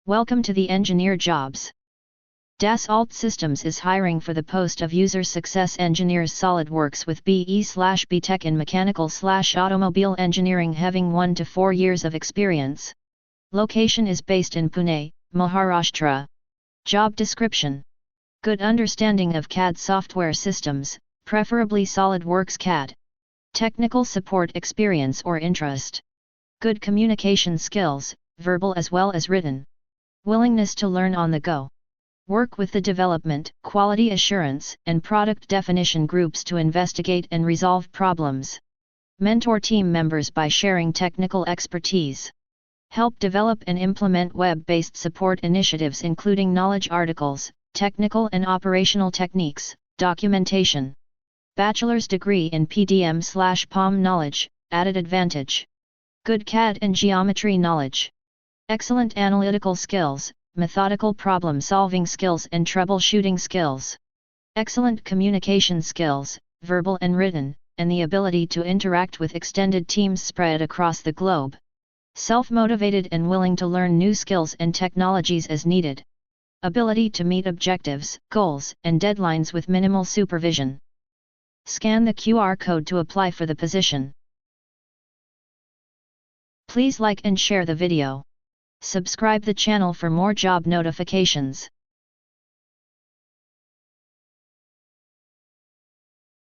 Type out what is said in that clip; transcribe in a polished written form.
Welcome to the engineer jobs. Dassault Systems is hiring for the post of User Success Engineers SOLIDWORKS with BE/BTech in mechanical/automobile engineering having 1 to 4 years of experience. Location is based in Pune, Maharashtra. Job description. Good understanding of CAD software systems, preferably SOLIDWORKS CAD. Technical support experience or interest. Good communication skills, verbal as well as written. Willingness to learn on the go. Work with the development, quality assurance, and product definition groups to investigate and resolve problems. Mentor team members by sharing technical expertise. Help develop and implement web-based support initiatives including knowledge articles, technical and operational techniques, documentation. Bachelor's degree in PDM/POM knowledge, added advantage. Good CAD and geometry knowledge. Excellent analytical skills, methodical problem-solving skills and troubleshooting skills. Excellent communication skills, verbal and written, and the ability to interact with extended teams spread across the globe. Self-motivated and willing to learn new skills and technologies as needed. Ability to meet objectives, goals, and deadlines with minimal supervision. Scan the QR code to apply for the position. Please like and share the video. Subscribe the channel for more job notifications.